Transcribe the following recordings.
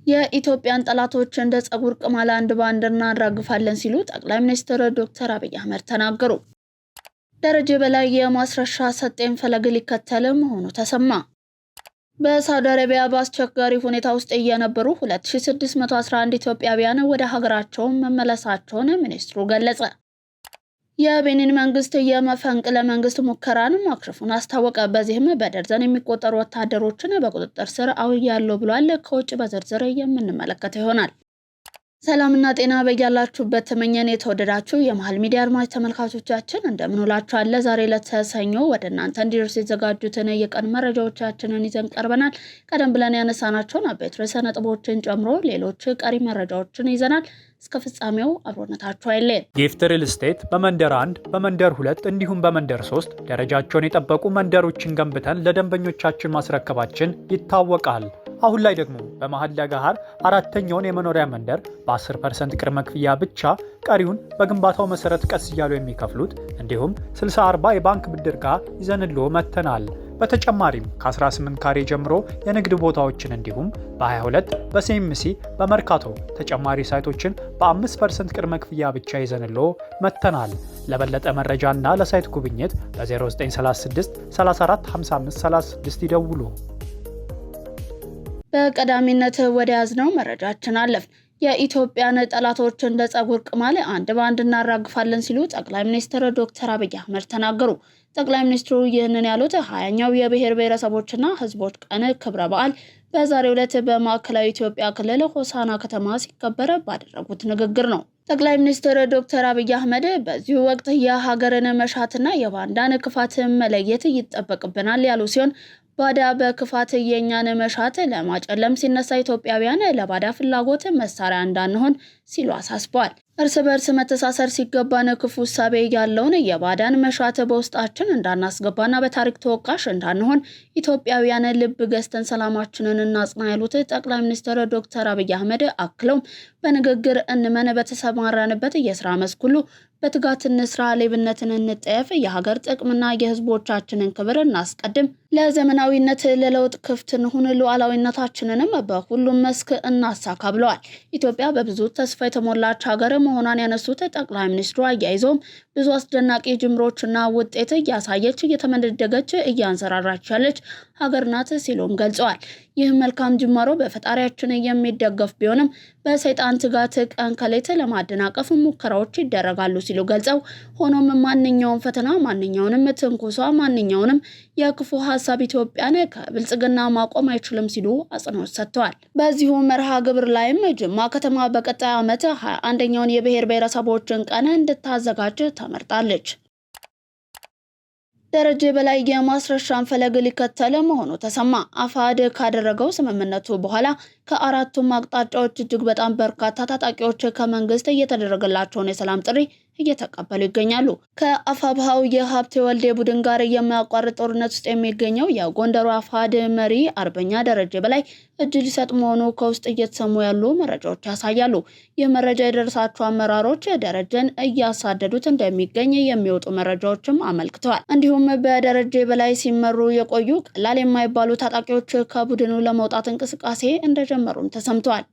የኢትዮጵያን ጠላቶች እንደ ጸጉር ቅማል አንድ ባንድ እናራግፋለን ሲሉ ጠቅላይ ሚኒስትር ዶክተር አብይ አህመድ ተናገሩ። ደረጀ በላይ የማስረሻ ሰጤን ፈለግ ሊከተል መሆኑ ተሰማ። በሳውዲ አረቢያ በአስቸጋሪ ሁኔታ ውስጥ የነበሩ 2611 ኢትዮጵያውያን ወደ ሀገራቸው መመለሳቸውን ሚኒስትሩ ገለጸ። የቤኒን መንግስት የመፈንቅለ መንግስት ሙከራን ማክሸፉን አስታወቀ። በዚህም በደርዘን የሚቆጠሩ ወታደሮችን በቁጥጥር ስር አውያለሁ ብሏል። ከውጭ በዝርዝር የምንመለከተው ይሆናል። ሰላምና ጤና በያላችሁበት ተመኘን። የተወደዳችሁ የመሃል ሚዲያ አድማጭ ተመልካቾቻችን እንደምንውላችኋል። ዛሬ ለተሰኞ ወደ እናንተ እንዲደርሱ የተዘጋጁትን የቀን መረጃዎቻችንን ይዘን ቀርበናል። ቀደም ብለን ያነሳናቸውን አበይት ርዕሰ ነጥቦችን ጨምሮ ሌሎች ቀሪ መረጃዎችን ይዘናል። እስከ ፍጻሜው አብሮነታችሁ አይለየን። ጊፍት ሪል ስቴት በመንደር 1 በመንደር 2 እንዲሁም በመንደር 3 ደረጃቸውን የጠበቁ መንደሮችን ገንብተን ለደንበኞቻችን ማስረከባችን ይታወቃል። አሁን ላይ ደግሞ በመሃል ለገሃር አራተኛውን የመኖሪያ መንደር በ10% ቅድመ ክፍያ ብቻ ቀሪውን በግንባታው መሰረት ቀስ እያሉ የሚከፍሉት እንዲሁም 60/40 የባንክ ብድር ጋር ይዘንሎ መተናል። በተጨማሪም ከ18 ካሬ ጀምሮ የንግድ ቦታዎችን እንዲሁም በ22 በሲኤምሲ በመርካቶ ተጨማሪ ሳይቶችን በ5% ቅድመ ክፍያ ብቻ ይዘንሎ መተናል። ለበለጠ መረጃና ለሳይት ጉብኝት በ0936 34 55 36 ይደውሉ። በቀዳሚነት ወደ ያዝነው መረጃችን አለፍ። የኢትዮጵያን ጠላቶች እንደ ጸጉር ቅማል አንድ ባንድ እናራግፋለን ሲሉ ጠቅላይ ሚኒስትር ዶክተር አብይ አህመድ ተናገሩ። ጠቅላይ ሚኒስትሩ ይህንን ያሉት 20ኛው የብሔር ብሔረሰቦችና ሕዝቦች ቀን ክብረ በዓል በዛሬው ዕለት በማዕከላዊ ኢትዮጵያ ክልል ሆሳና ከተማ ሲከበር ባደረጉት ንግግር ነው። ጠቅላይ ሚኒስትር ዶክተር አብይ አህመድ በዚሁ ወቅት የሀገርን መሻትና የባንዳን ክፋት መለየት ይጠበቅብናል ያሉ ሲሆን ባዳ በክፋት የኛን መሻት ለማጨለም ሲነሳ ኢትዮጵያውያን ለባዳ ፍላጎት መሳሪያ እንዳንሆን ሲሉ አሳስበዋል። እርስ በርስ መተሳሰር ሲገባን ክፉ እሳቤ ያለውን የባዳን መሻት በውስጣችን እንዳናስገባና በታሪክ ተወቃሽ እንዳንሆን ኢትዮጵያውያን ልብ ገዝተን ሰላማችንን እናጽና ያሉት ጠቅላይ ሚኒስትር ዶክተር አብይ አህመድ አክለውም በንግግር እንመን፣ በተሰማራንበት የስራ መስክ ሁሉ በትጋት እንስራ፣ ሌብነትን እንጠየፍ፣ የሀገር ጥቅምና የህዝቦቻችንን ክብር እናስቀድም፣ ለዘመናዊነት ለለውጥ ክፍት እንሁን፣ ሉዓላዊነታችንንም በሁሉም መስክ እናሳካ ብለዋል። ኢትዮጵያ በብዙ ተስፋ የተሞላች ሀገር መሆኗን ያነሱት ጠቅላይ ሚኒስትሩ አያይዘውም ብዙ አስደናቂ ጅምሮችና ውጤት እያሳየች እየተመነደገች እያንሰራራች ያለች ሀገር ናት ሲሉም ገልጸዋል። ይህ መልካም ጅማሮ በፈጣሪያችን የሚደገፍ ቢሆንም በሰይጣን ትጋት ቀን ከሌት ለማደናቀፍ ሙከራዎች ይደረጋሉ ሲሉ ገልጸው ሆኖም ማንኛውም ፈተና፣ ማንኛውንም ትንኮሳ፣ ማንኛውንም የክፉ ሀሳብ ኢትዮጵያን ከብልጽግና ማቆም አይችልም ሲሉ አጽንኦት ሰጥተዋል። በዚሁ መርሃ ግብር ላይም ጅማ ከተማ በቀጣይ ዓመት 21ኛውን የብሔር ብሔረሰቦችን ቀን እንድታዘጋጅ ተመርጣለች። ደረጀ በላይ የማስረሻን ፈለግ ሊከተል መሆኑ ተሰማ። አፋሕድ ካደረገው ስምምነቱ በኋላ ከአራቱም አቅጣጫዎች እጅግ በጣም በርካታ ታጣቂዎች ከመንግስት እየተደረገላቸውን የሰላም ጥሪ እየተቀበሉ ይገኛሉ። ከአፋብሃው የሀብቴ ወልዴ ቡድን ጋር የማያቋርጥ ጦርነት ውስጥ የሚገኘው የጎንደሩ አፋሕድ መሪ አርበኛ ደረጀ በላይ እጅ ሊሰጥ መሆኑ ከውስጥ እየተሰሙ ያሉ መረጃዎች ያሳያሉ። ይህ መረጃ የደረሳቸው አመራሮች ደረጀን እያሳደዱት እንደሚገኝ የሚወጡ መረጃዎችም አመልክተዋል። እንዲሁም በደረጀ በላይ ሲመሩ የቆዩ ቀላል የማይባሉ ታጣቂዎች ከቡድኑ ለመውጣት እንቅስቃሴ እንደጀመሩም ተሰምተዋል።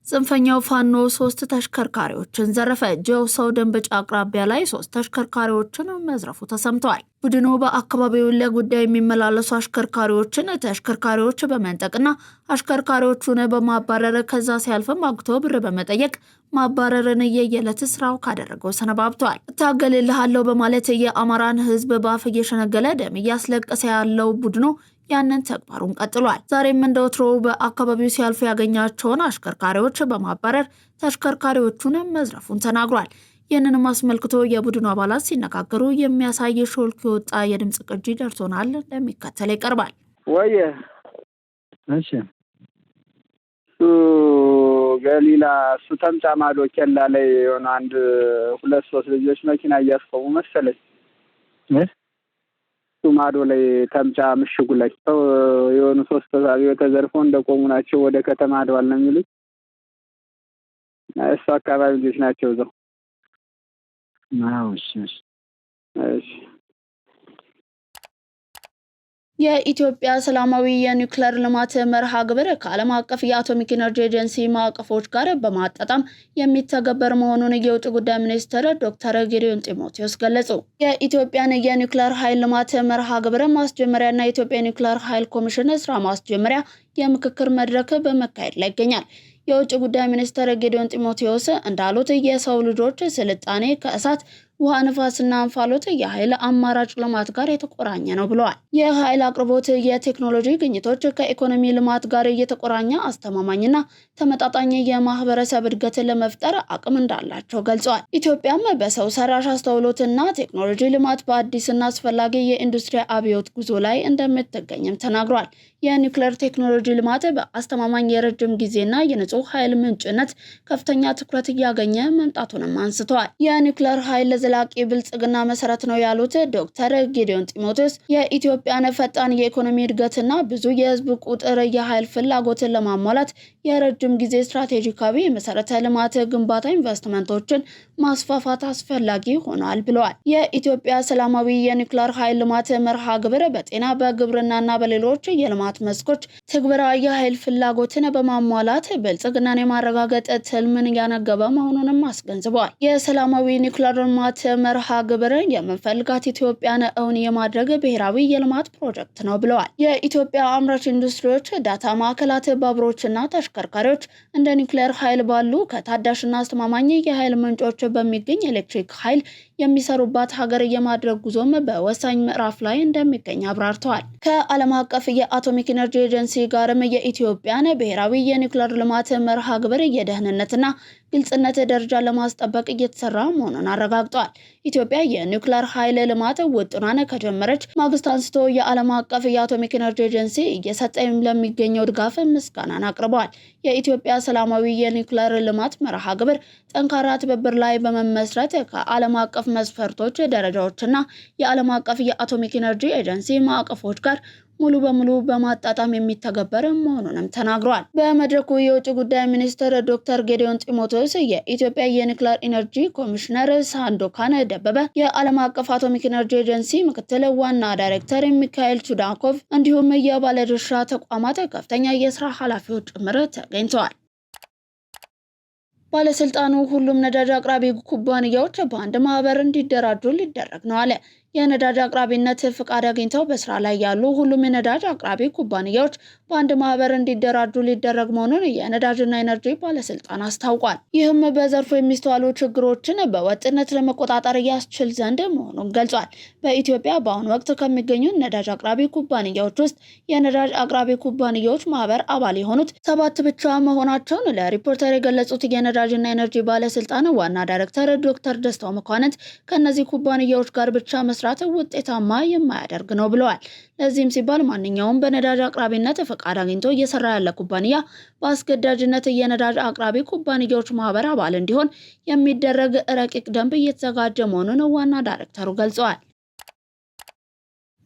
ጽንፈኛው ፋኖ 3 ተሽከርካሪዎችን ዘረፈ። ጆሰው ደንበጫ አቅራቢያ ላይ 3 ተሽከርካሪዎችን መዝረፉ ተሰምተዋል። ቡድኑ በአካባቢው ለጉዳይ የሚመላለሱ ተሽከርካሪዎች በመንጠቅና አሽከርካሪዎቹን በማባረር ከዛ ሲያልፍም አግቶ ብር በመጠየቅ ማባረርን የየዕለት ስራው ካደረገው ሰነባብቷል። ታገልልሃለሁ በማለት የአማራን ሕዝብ በአፍ እየሸነገለ ደም እያስለቀሰ ያለው ቡድኑ ያንን ተግባሩን ቀጥሏል። ዛሬም እንደወትሮ በአካባቢው ሲያልፉ ያገኛቸውን አሽከርካሪዎች በማባረር ተሽከርካሪዎቹን መዝረፉን ተናግሯል። ይህንንም አስመልክቶ የቡድኑ አባላት ሲነጋገሩ የሚያሳይ ሾልክ የወጣ የድምጽ ቅጂ ደርሶናል፣ እንደሚከተል ይቀርባል። ወየ እሺ ገሊላ ተምጫ ማዶ ኬላ ላይ የሆነ 2-3 ልጆች መኪና እያስቆሙ መሰለኝ ማዶ ላይ ተምጫ ምሽጉ ላይ የሆኑ 3 ተሳቢዎች ተዘርፈው እንደቆሙ ናቸው። ወደ ከተማ አድዋል ነው የሚሉት። እሱ አካባቢ ልጆች ናቸው እዛው። እሺ የኢትዮጵያ ሰላማዊ የኒውክሌር ልማት መርሃ ግብር ከዓለም አቀፍ የአቶሚክ ኤነርጂ ኤጀንሲ ማዕቀፎች ጋር በማጣጣም የሚተገበር መሆኑን የውጭ ጉዳይ ሚኒስትር ዶክተር ጌዲዮን ጢሞቴዎስ ገለጹ። የኢትዮጵያን የኒውክሌር ኃይል ልማት መርሃ ግብር ማስጀመሪያና የኢትዮጵያ ኒውክሌር ኃይል ኮሚሽን ስራ ማስጀመሪያ የምክክር መድረክ በመካሄድ ላይ ይገኛል። የውጭ ጉዳይ ሚኒስትር ጌዲዮን ጢሞቴዎስ እንዳሉት የሰው ልጆች ስልጣኔ ከእሳት ውሃ፣ ንፋስና እንፋሎት የኃይል አማራጭ ልማት ጋር የተቆራኘ ነው ብለዋል። የኃይል አቅርቦት የቴክኖሎጂ ግኝቶች ከኢኮኖሚ ልማት ጋር የተቆራኘ አስተማማኝና ተመጣጣኝ የማህበረሰብ እድገት ለመፍጠር አቅም እንዳላቸው ገልጸዋል። ኢትዮጵያም በሰው ሰራሽ አስተውሎትና ቴክኖሎጂ ልማት በአዲስና አስፈላጊ የኢንዱስትሪ አብዮት ጉዞ ላይ እንደምትገኝም ተናግሯል። የኒውክሌር ቴክኖሎጂ ልማት በአስተማማኝ የረጅም ጊዜና የንጹህ ኃይል ምንጭነት ከፍተኛ ትኩረት እያገኘ መምጣቱንም አንስተዋል። የኒውክሌር ኃይል ዘላቂ ብልጽግና መሰረት ነው ያሉት ዶክተር ጌዲዮን ጢሞቴዎስ የኢትዮጵያን ፈጣን የኢኮኖሚ እድገትና ብዙ የህዝብ ቁጥር የኃይል ፍላጎትን ለማሟላት የረጅም ጊዜ ስትራቴጂካዊ መሰረተ ልማት ግንባታ ኢንቨስትመንቶችን ማስፋፋት አስፈላጊ ሆኗል ብለዋል። የኢትዮጵያ ሰላማዊ የኒውክሌር ኃይል ልማት መርሃ ግብር በጤና፣ በግብርናና በሌሎች የልማት መስኮች ትግበራ የኃይል ፍላጎትን በማሟላት ብልጽግናን የማረጋገጥ ትልምን ያነገበ መሆኑንም አስገንዝበዋል። የሰላማዊ ኒውክሌር ልማት መርሃ ግብር የምንፈልጋት ኢትዮጵያን እውን የማድረግ ብሔራዊ የልማት ፕሮጀክት ነው ብለዋል። የኢትዮጵያ አምራች ኢንዱስትሪዎች፣ ዳታ ማዕከላት፣ ባቡሮችና ተሽከርካሪዎች እንደ ኒውክሌር ኃይል ባሉ ከታዳሽና አስተማማኝ የኃይል ምንጮች በሚገኝ ኤሌክትሪክ ኃይል የሚሰሩባት ሀገር የማድረግ ጉዞም በወሳኝ ምዕራፍ ላይ እንደሚገኝ አብራርተዋል። ከዓለም አቀፍ የአቶሚክ ኤነርጂ ኤጀንሲ ጋርም የኢትዮጵያን ብሔራዊ የኒውክሌር ልማት መርሃ ግብር የደህንነትና ግልጽነት ደረጃ ለማስጠበቅ እየተሰራ መሆኑን አረጋግጠዋል። ኢትዮጵያ የኒውክሌር ኃይል ልማት ውጥኗን ከጀመረች ማግስት አንስቶ የዓለም አቀፍ የአቶሚክ ኤነርጂ ኤጀንሲ እየሰጠ ለሚገኘው ድጋፍ ምስጋናን አቅርበዋል። የኢትዮጵያ ሰላማዊ የኒውክሌር ልማት መርሃ ግብር ጠንካራ ትብብር ላይ በመመስረት ከዓለም አቀፍ መስፈርቶች፣ ደረጃዎችና የዓለም አቀፍ የአቶሚክ ኤነርጂ ኤጀንሲ ማዕቀፎች ጋር ሙሉ በሙሉ በማጣጣም የሚተገበር መሆኑንም ተናግረዋል። በመድረኩ የውጭ ጉዳይ ሚኒስትር ዶክተር ጌዲዮን ጢሞቴዎስ፣ የኢትዮጵያ የኒውክሌር ኢነርጂ ኮሚሽነር ሳንዶካን ደበበ፣ የዓለም አቀፍ አቶሚክ ኤነርጂ ኤጀንሲ ምክትል ዋና ዳይሬክተር ሚካኤል ቹዳኮቭ እንዲሁም የባለድርሻ ተቋማት ከፍተኛ የስራ ኃላፊዎች ጭምር ተገኝተዋል። ባለስልጣኑ ሁሉም ነዳጅ አቅራቢ ኩባንያዎች በአንድ ማህበር እንዲደራጁ ሊደረግ ነው አለ። የነዳጅ አቅራቢነት ፍቃድ አግኝተው በስራ ላይ ያሉ ሁሉም የነዳጅ አቅራቢ ኩባንያዎች በአንድ ማህበር እንዲደራጁ ሊደረግ መሆኑን የነዳጅና ኤነርጂ ባለስልጣን አስታውቋል። ይህም በዘርፉ የሚስተዋሉ ችግሮችን በወጥነት ለመቆጣጠር ያስችል ዘንድ መሆኑን ገልጿል። በኢትዮጵያ በአሁኑ ወቅት ከሚገኙ ነዳጅ አቅራቢ ኩባንያዎች ውስጥ የነዳጅ አቅራቢ ኩባንያዎች ማህበር አባል የሆኑት 7 ብቻ መሆናቸውን ለሪፖርተር የገለጹት የነዳጅና ኤነርጂ ባለስልጣን ዋና ዳይሬክተር ዶክተር ደስታው መኳንንት ከእነዚህ ኩባንያዎች ጋር ብቻ መስራት ውጤታማ የማያደርግ ነው ብለዋል። ለዚህም ሲባል ማንኛውም በነዳጅ አቅራቢነት ፈቃድ አግኝቶ እየሰራ ያለ ኩባንያ በአስገዳጅነት የነዳጅ አቅራቢ ኩባንያዎች ማህበር አባል እንዲሆን የሚደረግ ረቂቅ ደንብ እየተዘጋጀ መሆኑን ዋና ዳይሬክተሩ ገልጸዋል።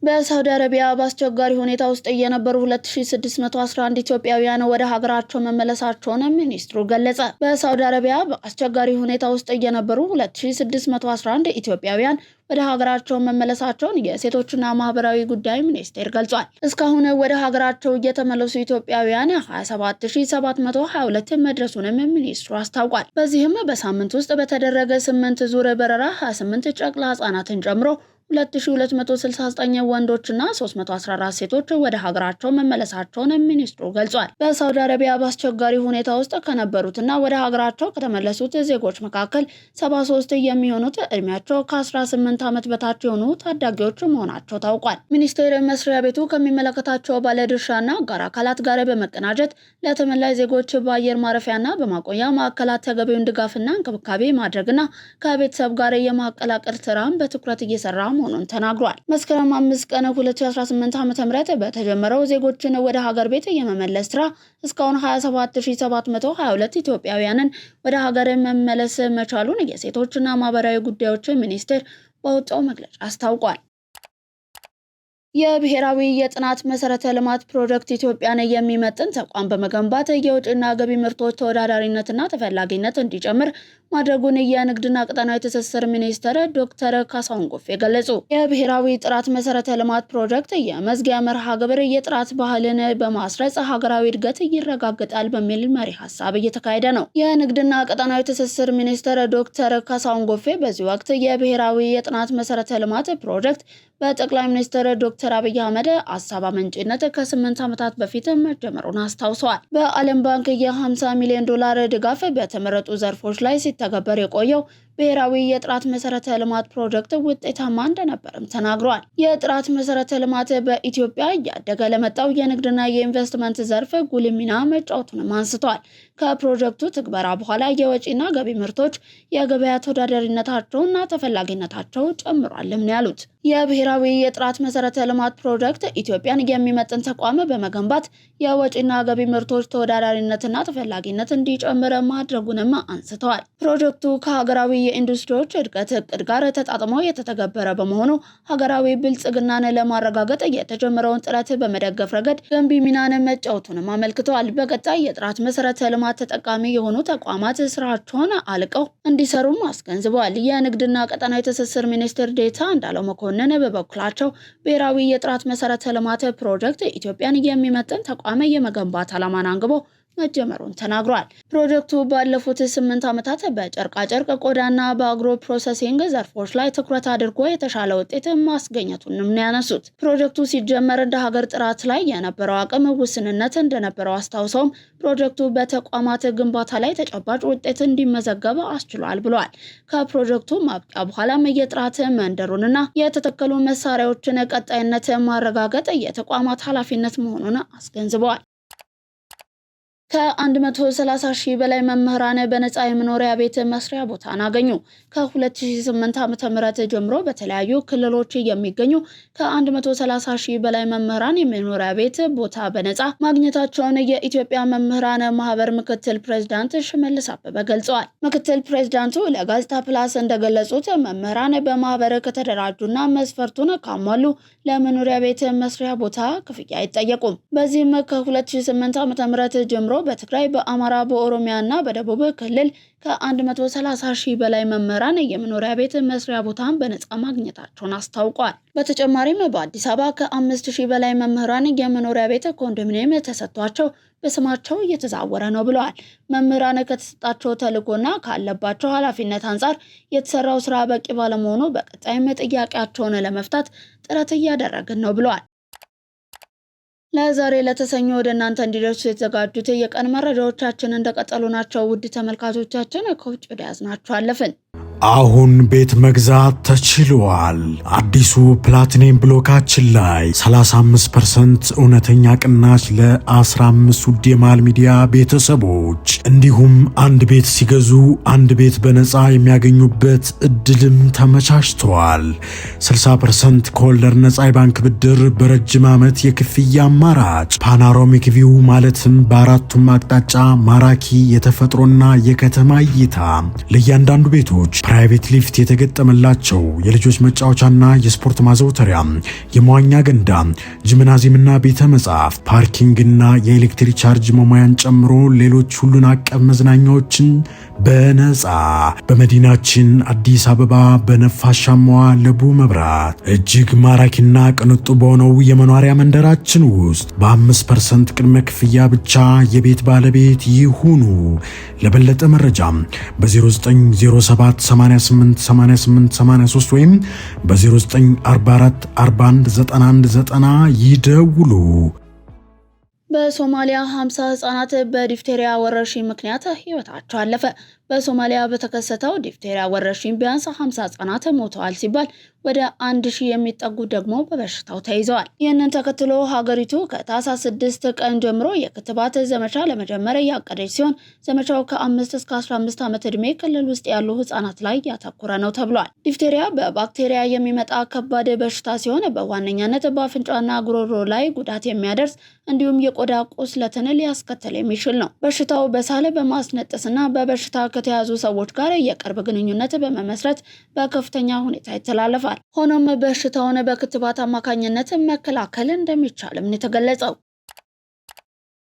በሳውዲ አረቢያ በአስቸጋሪ ሁኔታ ውስጥ የነበሩ 2611 ኢትዮጵያውያን ወደ ሀገራቸው መመለሳቸውን ሚኒስትሩ ገለጸ። በሳውዲ አረቢያ በአስቸጋሪ ሁኔታ ውስጥ የነበሩ 2611 ኢትዮጵያውያን ወደ ሀገራቸው መመለሳቸውን የሴቶችና ማህበራዊ ጉዳይ ሚኒስቴር ገልጿል። እስካሁን ወደ ሀገራቸው የተመለሱ ኢትዮጵያውያን 27722 መድረሱንም ሚኒስትሩ አስታውቋል። በዚህም በሳምንት ውስጥ በተደረገ 8 ዙር በረራ 28 ጨቅላ ህጻናትን ጨምሮ 2269 ወንዶችና 314 ሴቶች ወደ ሀገራቸው መመለሳቸውን ሚኒስትሩ ገልጿል። በሳውዲ አረቢያ በአስቸጋሪ ሁኔታ ውስጥ ከነበሩትና ወደ ሀገራቸው ከተመለሱት ዜጎች መካከል 73 የሚሆኑት እድሜያቸው ከ18 ዓመት በታች የሆኑ ታዳጊዎች መሆናቸው ታውቋል። ሚኒስቴር መስሪያ ቤቱ ከሚመለከታቸው ባለድርሻና አጋር አካላት ጋር በመቀናጀት ለተመላሽ ዜጎች በአየር ማረፊያና በማቆያ ማዕከላት ተገቢውን ድጋፍና እንክብካቤ ማድረግና ከቤተሰብ ጋር የማቀላቀል ስራን በትኩረት እየሰራ መሆኑን ተናግሯል። መስከረም 5 ቀን 2018 ዓ.ም በተጀመረው ዜጎችን ወደ ሀገር ቤት የመመለስ ስራ እስካሁን 27722 ኢትዮጵያውያንን ወደ ሀገር መመለስ መቻሉን የሴቶችና ማህበራዊ ጉዳዮች ሚኒስቴር ባወጣው መግለጫ አስታውቋል። የብሔራዊ የጥናት መሰረተ ልማት ፕሮጀክት ኢትዮጵያን የሚመጥን ተቋም በመገንባት የውጭና ገቢ ምርቶች ተወዳዳሪነትና ተፈላጊነት እንዲጨምር ማድረጉን የንግድና ቀጠናዊ ትስስር ሚኒስትር ዶክተር ካሳሁን ጎፌ ገለጹ። የብሔራዊ ጥራት መሰረተ ልማት ፕሮጀክት የመዝጊያ መርሃ ግብር የጥራት ባህልን በማስረጽ ሀገራዊ እድገት ይረጋገጣል በሚል መሪ ሀሳብ እየተካሄደ ነው። የንግድና ቀጠናዊ ትስስር ሚኒስትር ዶክተር ካሳሁን ጎፌ በዚህ ወቅት የብሔራዊ የጥናት መሰረተ ልማት ፕሮጀክት በጠቅላይ ሚኒስትር ዶክተር አብይ አህመድ ሀሳብ አመንጭነት ከ8 ዓመታት በፊት መጀመሩን አስታውሰዋል። በዓለም ባንክ የ50 ሚሊዮን ዶላር ድጋፍ በተመረጡ ዘርፎች ላይ ሲተገበር የቆየው ብሔራዊ የጥራት መሰረተ ልማት ፕሮጀክት ውጤታማ እንደነበርም ተናግረዋል። የጥራት መሰረተ ልማት በኢትዮጵያ እያደገ ለመጣው የንግድና የኢንቨስትመንት ዘርፍ ጉልህ ሚና መጫወቱንም አንስተዋል። ከፕሮጀክቱ ትግበራ በኋላ የወጪና ገቢ ምርቶች የገበያ ተወዳዳሪነታቸውና ተፈላጊነታቸው ጨምሯልም ነው ያሉት። የብሔራዊ የጥራት መሰረተ ልማት ፕሮጀክት ኢትዮጵያን የሚመጥን ተቋም በመገንባት የወጪና ገቢ ምርቶች ተወዳዳሪነትና ተፈላጊነት እንዲጨምር ማድረጉንም አንስተዋል። ፕሮጀክቱ ከሀገራዊ የኢንዱስትሪዎች እድገት እቅድ ጋር ተጣጥሞ የተተገበረ በመሆኑ ሀገራዊ ብልጽግናን ለማረጋገጥ የተጀመረውን ጥረት በመደገፍ ረገድ ገንቢ ሚናን መጫወቱንም አመልክተዋል። በቀጣይ የጥራት መሰረተ ልማት ተጠቃሚ የሆኑ ተቋማት ስራቸውን አልቀው እንዲሰሩም አስገንዝበዋል። የንግድና ቀጠናዊ ትስስር ሚኒስትር ዴኤታ እንዳለው መኮንን በበኩላቸው ብሔራዊ የጥራት መሰረተ ልማት ፕሮጀክት ኢትዮጵያን የሚመጥን ተቋም የመገንባት ዓላማን አንግቦ መጀመሩን ተናግሯል። ፕሮጀክቱ ባለፉት 8 ዓመታት በጨርቃጨርቅ ቆዳና በአግሮ ፕሮሰሲንግ ዘርፎች ላይ ትኩረት አድርጎ የተሻለ ውጤት ማስገኘቱንም ነው ያነሱት። ፕሮጀክቱ ሲጀመር እንደ ሀገር ጥራት ላይ የነበረው አቅም ውስንነት እንደነበረው አስታውሰውም ፕሮጀክቱ በተቋማት ግንባታ ላይ ተጨባጭ ውጤት እንዲመዘገብ አስችሏል ብለዋል። ከፕሮጀክቱ ማብቂያ በኋላም የጥራት መንደሩንና የተተከሉ መሳሪያዎችን ቀጣይነት ማረጋገጥ የተቋማት ኃላፊነት መሆኑን አስገንዝበዋል። ከ130 ሺህ በላይ መምህራን በነፃ የመኖሪያ ቤት መስሪያ ቦታን አገኙ። ከ2008 ዓ.ም ጀምሮ በተለያዩ ክልሎች የሚገኙ ከ130 ሺህ በላይ መምህራን የመኖሪያ ቤት ቦታ በነፃ ማግኘታቸውን የኢትዮጵያ መምህራን ማህበር ምክትል ፕሬዝዳንት ሽመልስ አበበ ገልጸዋል። ምክትል ፕሬዝዳንቱ ለጋዜጣ ፕላስ እንደገለጹት መምህራን በማህበር ከተደራጁና መስፈርቱን ካሟሉ ለመኖሪያ ቤት መስሪያ ቦታ ክፍያ አይጠየቁም። በዚህም ከ2008 ዓ.ም ጀምሮ በትግራይ፣ በአማራ፣ በኦሮሚያና በደቡብ ክልል ከ130 ሺህ በላይ መምህራን የመኖሪያ ቤት መስሪያ ቦታን በነፃ ማግኘታቸውን አስታውቋል። በተጨማሪም በአዲስ አበባ ከ5 ሺህ በላይ መምህራን የመኖሪያ ቤት ኮንዶሚኒየም ተሰጥቷቸው በስማቸው እየተዛወረ ነው ብለዋል። መምህራን ከተሰጣቸው ተልዕኮና ካለባቸው ኃላፊነት አንጻር የተሰራው ስራ በቂ ባለመሆኑ በቀጣይም ጥያቄያቸውን ለመፍታት ጥረት እያደረግን ነው ብለዋል። ለዛሬ ለተሰኞ ወደ እናንተ እንዲደርሱ የተዘጋጁት የቀን መረጃዎቻችን እንደቀጠሉ ናቸው። ውድ ተመልካቾቻችን ከውጭ ወደ ያዝናቸው አለፍን። አሁን ቤት መግዛት ተችሏል። አዲሱ ፕላቲኒየም ብሎካችን ላይ 35% እውነተኛ ቅናሽ ለ15 ውድ የማል ሚዲያ ቤተሰቦች እንዲሁም አንድ ቤት ሲገዙ አንድ ቤት በነፃ የሚያገኙበት እድልም ተመቻችቷል። 60% ከወለድ ነፃ የባንክ ብድር በረጅም ዓመት የክፍያ አማራጭ ፓኖራሚክ ቪው ማለትም በአራቱም አቅጣጫ ማራኪ የተፈጥሮና የከተማ እይታ ለእያንዳንዱ ቤቶች ፕራይቬት ሊፍት የተገጠመላቸው የልጆች መጫወቻና የስፖርት ማዘውተሪያ፣ የመዋኛ ገንዳ፣ ጂምናዚየምና ቤተ መጻሕፍት፣ ፓርኪንግና የኤሌክትሪክ ቻርጅ መሙያን ጨምሮ ሌሎች ሁሉን አቀፍ መዝናኛዎችን በነፃ በመዲናችን አዲስ አበባ በነፋሻማዋ ለቡ መብራት እጅግ ማራኪና ቅንጡ በሆነው የመኖሪያ መንደራችን ውስጥ በ5% ቅድመ ክፍያ ብቻ የቤት ባለቤት ይሁኑ። ለበለጠ መረጃ በ0907 888883 ወይም በ0944 41 9190 ይደውሉ። በሶማሊያ 50 ህጻናት በዲፍቴሪያ ወረርሽኝ ምክንያት ህይወታቸው አለፈ። በሶማሊያ በተከሰተው ዲፍቴሪያ ወረርሽኝ ቢያንስ 50 ህጻናት ሞተዋል ሲባል ወደ 1000 የሚጠጉ ደግሞ በበሽታው ተይዘዋል። ይህንን ተከትሎ ሀገሪቱ ከታህሳስ 6 ቀን ጀምሮ የክትባት ዘመቻ ለመጀመር ያቀደች ሲሆን ዘመቻው ከ5 እስከ 15 ዓመት ዕድሜ ክልል ውስጥ ያሉ ህጻናት ላይ ያተኮረ ነው ተብሏል። ዲፍቴሪያ በባክቴሪያ የሚመጣ ከባድ በሽታ ሲሆን በዋነኛነት በአፍንጫና ጉሮሮ ላይ ጉዳት የሚያደርስ እንዲሁም የቆዳ ቁስለትን ሊያስከትል የሚችል ነው። በሽታው በሳል በማስነጠስና በበሽታ ከተያዙ ሰዎች ጋር የቅርብ ግንኙነት በመመስረት በከፍተኛ ሁኔታ ይተላለፋል። ሆኖም በሽታውን በክትባት አማካኝነት መከላከል እንደሚቻልም ነው የተገለጸው።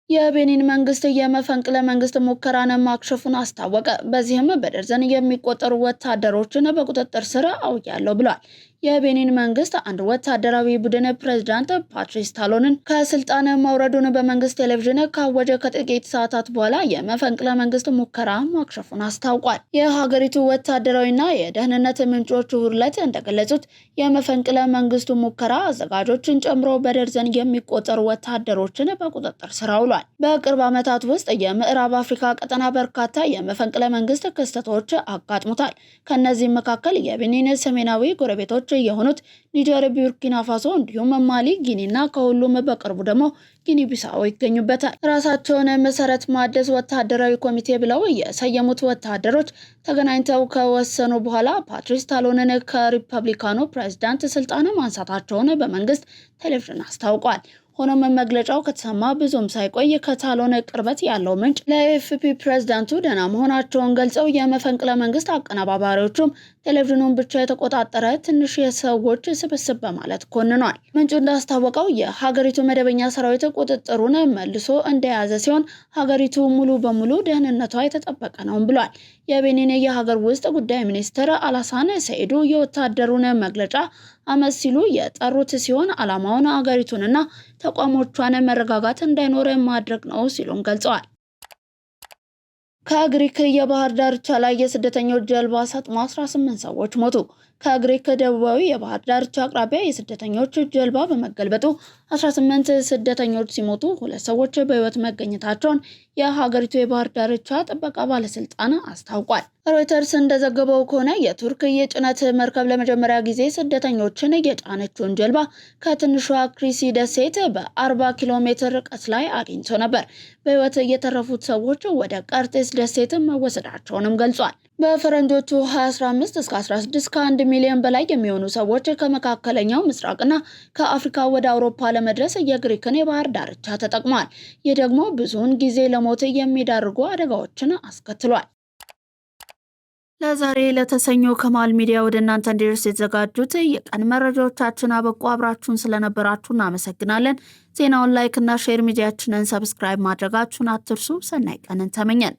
የቤኒን መንግስት የመፈንቅለ መንግስት ሙከራን ማክሸፉን አስታወቀ። በዚህም በደርዘን የሚቆጠሩ ወታደሮችን በቁጥጥር ስር አውያለሁ ብሏል። የቤኒን መንግስት አንድ ወታደራዊ ቡድን ፕሬዝዳንት ፓትሪስ ታሎንን ከስልጣን ማውረዱን በመንግስት ቴሌቪዥን ካወጀ ከጥቂት ሰዓታት በኋላ የመፈንቅለ መንግስት ሙከራ ማክሸፉን አስታውቋል። የሀገሪቱ ወታደራዊና የደህንነት ምንጮች እሁድ ዕለት እንደገለጹት የመፈንቅለ መንግስቱ ሙከራ አዘጋጆችን ጨምሮ በደርዘን የሚቆጠሩ ወታደሮችን በቁጥጥር ስር አውሏል። በቅርብ ዓመታት ውስጥ የምዕራብ አፍሪካ ቀጠና በርካታ የመፈንቅለ መንግስት ክስተቶች አጋጥሙታል። ከነዚህም መካከል የቤኒን ሰሜናዊ ጎረቤቶች የሆኑት ኒጀር፣ ቡርኪና ፋሶ እንዲሁም ማሊ፣ ጊኒና ከሁሉም በቅርቡ ደግሞ ጊኒ ቢሳው ይገኙበታል። ራሳቸውን መሰረት ማደስ ወታደራዊ ኮሚቴ ብለው የሰየሙት ወታደሮች ተገናኝተው ከወሰኑ በኋላ ፓትሪስ ታሎንን ከሪፐብሊካኑ ፕሬዝዳንት ስልጣን ማንሳታቸውን በመንግስት ቴሌቪዥን አስታውቋል። ሆኖም መግለጫው ከተሰማ ብዙም ሳይቆይ ከታሎን ቅርበት ያለው ምንጭ ለኤፍፒ ፕሬዝዳንቱ ደህና መሆናቸውን ገልጸው የመፈንቅለ መንግስት አቀነባባሪዎቹም ቴሌቪዥኑን ብቻ የተቆጣጠረ ትንሽ የሰዎች ስብስብ በማለት ኮንኗል። ምንጩ እንዳስታወቀው የሀገሪቱ መደበኛ ሰራዊት ቁጥጥሩን መልሶ እንደያዘ ሲሆን ሀገሪቱ ሙሉ በሙሉ ደህንነቷ የተጠበቀ ነው ብሏል። የቤኒን የሀገር ውስጥ ጉዳይ ሚኒስትር አላሳን ሰይዱ የወታደሩን መግለጫ አመት ሲሉ የጠሩት ሲሆን ዓላማውን አገሪቱንና ተቋሞቿን መረጋጋት እንዳይኖር ማድረግ ነው ሲሉም ገልጸዋል። ከግሪክ የባህር ዳርቻ ላይ የስደተኞች ጀልባ ሰጥሞ 18 ሰዎች ሞቱ። ከግሪክ ደቡባዊ የባህር ዳርቻ አቅራቢያ የስደተኞች ጀልባ በመገልበጡ 18 ስደተኞች ሲሞቱ 2 ሰዎች በህይወት መገኘታቸውን የሀገሪቱ የባህር ዳርቻ ጥበቃ ባለስልጣን አስታውቋል። ሮይተርስ እንደዘገበው ከሆነ የቱርክ የጭነት መርከብ ለመጀመሪያ ጊዜ ስደተኞችን የጫነችውን ጀልባ ከትንሿ ክሪሲ ደሴት በ40 ኪሎ ሜትር ርቀት ላይ አግኝቶ ነበር። በህይወት የተረፉት ሰዎች ወደ ቀርጤስ ደሴት መወሰዳቸውንም ገልጿል። በፈረንጆቹ 2015 እስከ 16 ከ1 ሚሊዮን በላይ የሚሆኑ ሰዎች ከመካከለኛው ምስራቅና ከአፍሪካ ወደ አውሮፓ ለመድረስ የግሪክን የባህር ዳርቻ ተጠቅመዋል። ይህ ደግሞ ብዙውን ጊዜ ለሞት የሚዳርጉ አደጋዎችን አስከትሏል። ለዛሬ ለተሰኞ ከማል ሚዲያ ወደ እናንተ እንዲደርስ የተዘጋጁት የቀን መረጃዎቻችን አበቁ። አብራችሁን ስለነበራችሁ እናመሰግናለን። ዜናውን ላይክ እና ሼር፣ ሚዲያችንን ሰብስክራይብ ማድረጋችሁን አትርሱ። ሰናይ ቀንን ተመኘን።